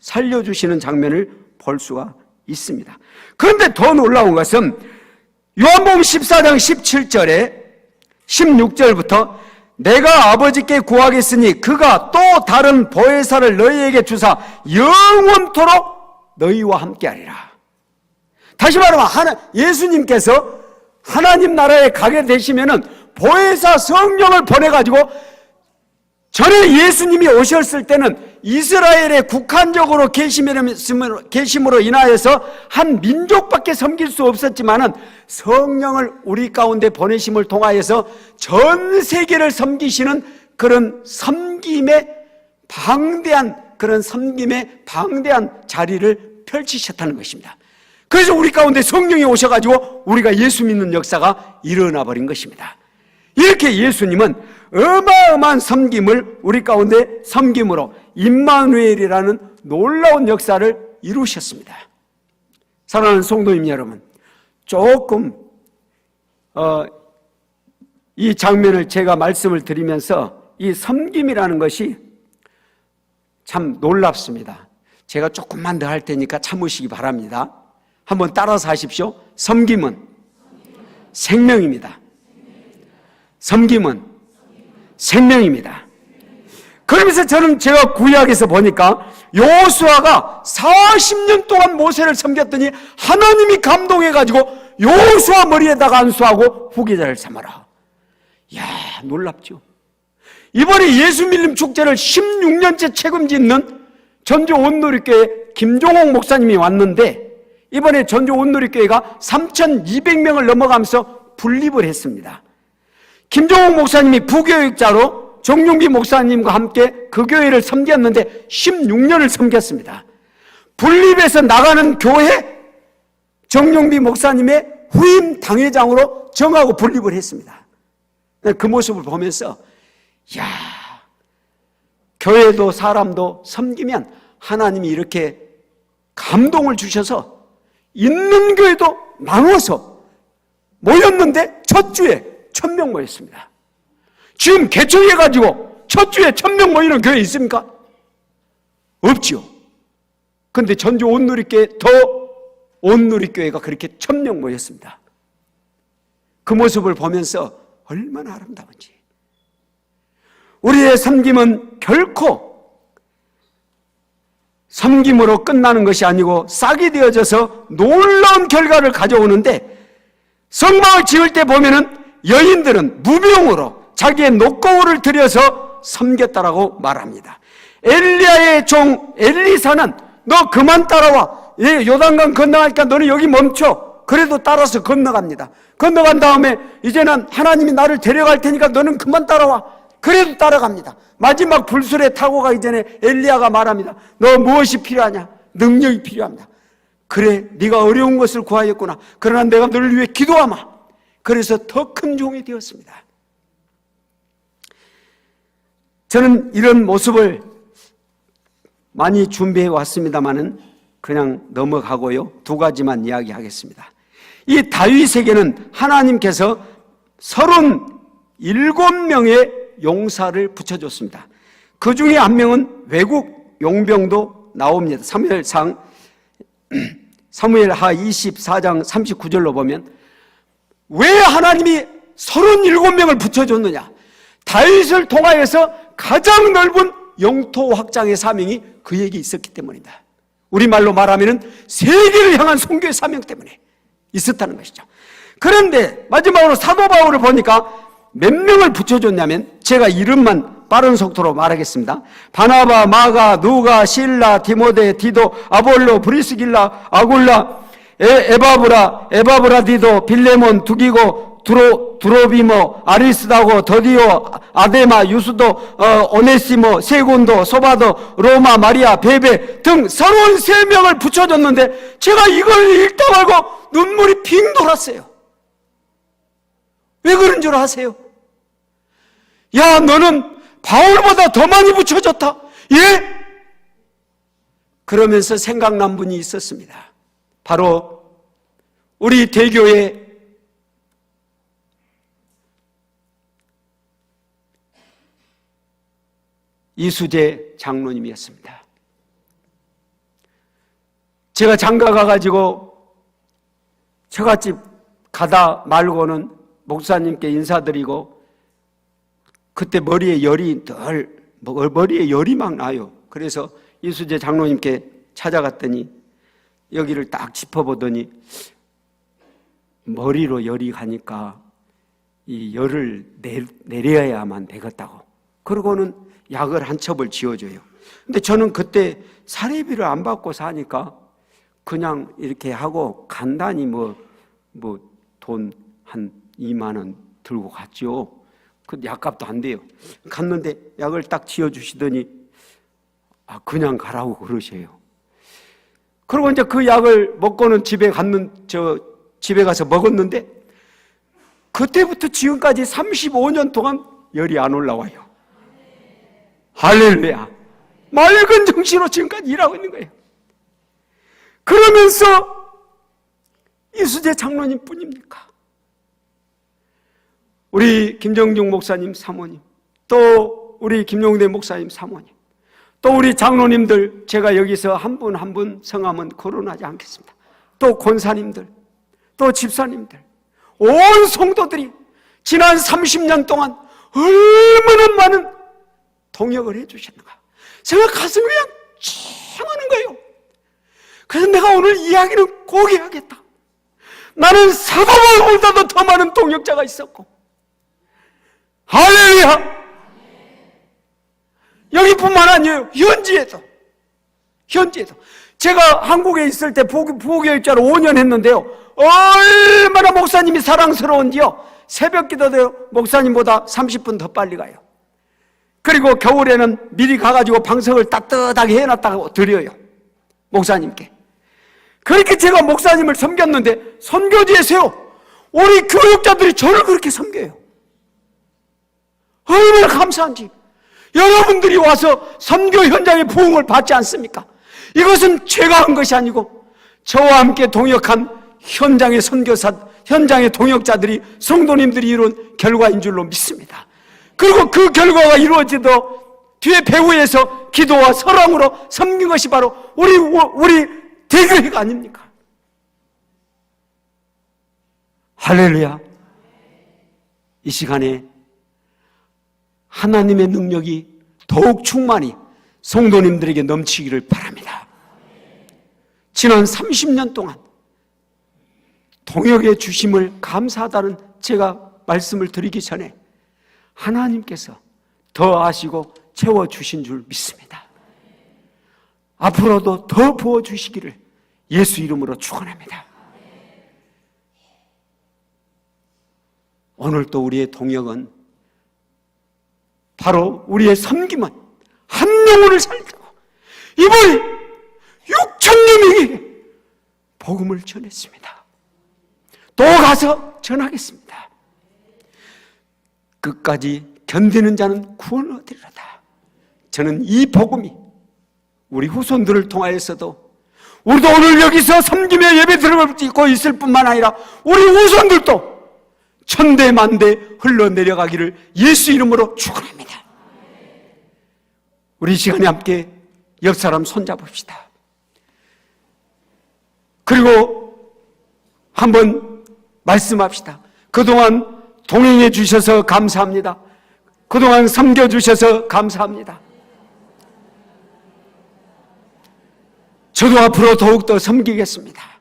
살려주시는 장면을 볼 수가 있습니다. 그런데 더 놀라운 것은 요한복음 14장 17절에 16절부터 내가 아버지께 구하겠으니 그가 또 다른 보혜사를 너희에게 주사 영원토록 너희와 함께하리라. 다시 말하면 예수님께서 하나님 나라에 가게 되시면은 보혜사 성령을 보내가지고, 전에 예수님이 오셨을 때는 이스라엘에 국한적으로 계심으로 인하여서 한 민족밖에 섬길 수 없었지만은 성령을 우리 가운데 보내심을 통하여서 전 세계를 섬기시는 그런 섬김의 방대한 자리를 펼치셨다는 것입니다. 그래서 우리 가운데 성령이 오셔가지고 우리가 예수 믿는 역사가 일어나 버린 것입니다. 이렇게 예수님은 어마어마한 섬김을 우리 가운데 섬김으로 임마누엘이라는 놀라운 역사를 이루셨습니다. 사랑하는 성도님 여러분, 조금 이 장면을 제가 말씀을 드리면서 이 섬김이라는 것이 참 놀랍습니다. 제가 조금만 더 할 테니까 참으시기 바랍니다. 한번 따라서 하십시오. 섬김은 생명입니다. 섬김은 생명입니다. 그러면서 제가 구약에서 보니까 여호수아가 40년 동안 모세를 섬겼더니 하나님이 감동해가지고 여호수아 머리에다가 안수하고 후계자를 삼아라. 이야, 놀랍죠. 이번에 예수 믿는 축제를 16년째 책임짓는 전주 온누리교회 김종옥 목사님이 왔는데, 이번에 전주 온누리교회가 3,200명을 넘어가면서 분립을 했습니다. 김종옥 목사님이 부교육자로 정용기 목사님과 함께 그 교회를 섬겼는데 16년을 섬겼습니다. 분립해서 나가는 교회 정용기 목사님의 후임 당회장으로 정하고 분립을 했습니다. 그 모습을 보면서 야, 교회도 사람도 섬기면 하나님이 이렇게 감동을 주셔서 있는 교회도 나눠서 모였는데 첫 주에 1,000명 모였습니다. 지금 개척해가지고 첫 주에 1,000명 모이는 교회 있습니까? 없지요. 그런데 전주 온누리교회가 그렇게 1,000명 모였습니다. 그 모습을 보면서 얼마나 아름다운지. 우리의 섬김은 결코 섬김으로 끝나는 것이 아니고 싹이 되어져서 놀라운 결과를 가져오는데, 성막을 지을 때 보면은 여인들은 무병으로 자기의 녹거울을 들여서 섬겼다라고 말합니다. 엘리야의 종 엘리사는 너 그만 따라와. 요단강 건너가니까 너는 여기 멈춰. 그래도 따라서 건너갑니다. 건너간 다음에 이제는 하나님이 나를 데려갈 테니까 너는 그만 따라와. 그래도 따라갑니다. 마지막 불술에 타고 가기 전에 엘리야가 말합니다. 너 무엇이 필요하냐? 능력이 필요합니다. 그래, 네가 어려운 것을 구하였구나. 그러나 내가 너를 위해 기도하마. 그래서 더 큰 종이 되었습니다. 저는 이런 모습을 많이 준비해 왔습니다마는 그냥 넘어가고요. 2가지만 이야기하겠습니다. 이 다윗에게는 하나님께서 37명의 용사를 붙여줬습니다. 그 중에 한 명은 외국 용병도 나옵니다. 사무엘하 24장 39절로 보면 왜 하나님이 37명을 붙여줬느냐? 다윗을 통하여서 가장 넓은 영토 확장의 사명이 그에게 있었기 때문이다. 우리말로 말하면 세계를 향한 선교의 사명 때문에 있었다는 것이죠. 그런데 마지막으로 사도 바울을 보니까 몇 명을 붙여줬냐면, 제가 이름만 빠른 속도로 말하겠습니다. 바나바, 마가, 누가, 실라, 디모데, 디도, 아볼로, 브리스길라, 아굴라, 에바브라, 디도, 빌레몬, 두기고, 드로비모, 아리스다고, 더디오, 아데마, 유수도, 오네시모, 세곤도, 소바도, 로마, 마리아, 베베 등 33명을 붙여줬는데 제가 이걸 읽다 말고 눈물이 핑 돌았어요. 왜 그런 줄 아세요? 야, 너는 바울보다 더 많이 붙여줬다. 예? 그러면서 생각난 분이 있었습니다. 바로 우리 대교회 이수재 장로님이었습니다. 제가 장가 가가지고 처갓집 가다 말고는 목사님께 인사드리고, 그때 머리에 열이 막 나요. 그래서 이수재 장로님께 찾아갔더니 여기를 딱 짚어보더니 머리로 열이 가니까 이 열을 내려야만 되겠다고. 그러고는 약을 한 첩을 지어줘요. 근데 저는 그때 사례비를 안 받고 사니까 그냥 이렇게 하고 간단히 돈 한 2만 원 들고 갔죠. 그 약값도 안 돼요. 갔는데 약을 딱 지어주시더니 그냥 가라고 그러셔요. 그리고 이제 그 약을 먹고는 집에 가서 먹었는데, 그때부터 지금까지 35년 동안 열이 안 올라와요. 할렐루야. 맑은 정신으로 지금까지 일하고 있는 거예요. 그러면서 이수재 장로님 뿐입니까? 우리 김정중 목사님 사모님, 또 우리 김용대 목사님 사모님, 또 우리 장로님들, 제가 여기서 한 분 한 분 성함은 거론하지 않겠습니다. 또 권사님들, 또 집사님들, 온 성도들이 지난 30년 동안 얼마나 많은 동역을 해주셨는가. 제가 가슴이 그냥 칭하는 거예요. 그래서 내가 오늘 이야기는 꼭 해야겠다. 나는 사도를 올다도 더 많은 동역자가 있었고, 할렐루야. 여기뿐만 아니에요. 현지에도 제가 한국에 있을 때 부교육자로 5년 했는데요, 얼마나 목사님이 사랑스러운지요. 새벽 기도도 목사님보다 30분 더 빨리 가요. 그리고 겨울에는 미리 가가지고 방석을 따뜻하게 해놨다고 드려요, 목사님께. 그렇게 제가 목사님을 섬겼는데, 선교지에서요 우리 교육자들이 저를 그렇게 섬겨요. 얼마나 감사한지. 여러분들이 와서 선교 현장의 부흥을 받지 않습니까? 이것은 제가 한 것이 아니고 저와 함께 동역한 현장의 현장의 동역자들이, 성도님들이 이룬 결과인 줄로 믿습니다. 그리고 그 결과가 이루어지도 뒤에 배후에서 기도와 사랑으로 섬긴 것이 바로 우리 대교회가 아닙니까? 할렐루야. 이 시간에 하나님의 능력이 더욱 충만히 성도님들에게 넘치기를 바랍니다. 지난 30년 동안 동역의 주심을 감사하다는 제가 말씀을 드리기 전에 하나님께서 더 아시고 채워주신 줄 믿습니다. 앞으로도 더 부어주시기를 예수 이름으로 축원합니다. 오늘 또 우리의 동역은 바로 우리의 섬김은 한 영혼을 살리고 이번에 6,000명에게 복음을 전했습니다. 또 가서 전하겠습니다. 끝까지 견디는 자는 구원을 얻으리로다. 저는 이 복음이 우리 후손들을 통하여서도, 우리도 오늘 여기서 섬김의 예배 드리고 있을 뿐만 아니라 우리 후손들도 천대만대 흘러내려가기를 예수 이름으로 축원합니다. 우리 시간에 함께 옆 사람 손잡읍시다. 그리고 한번 말씀합시다. 그동안 동행해 주셔서 감사합니다. 그동안 섬겨주셔서 감사합니다. 저도 앞으로 더욱더 섬기겠습니다.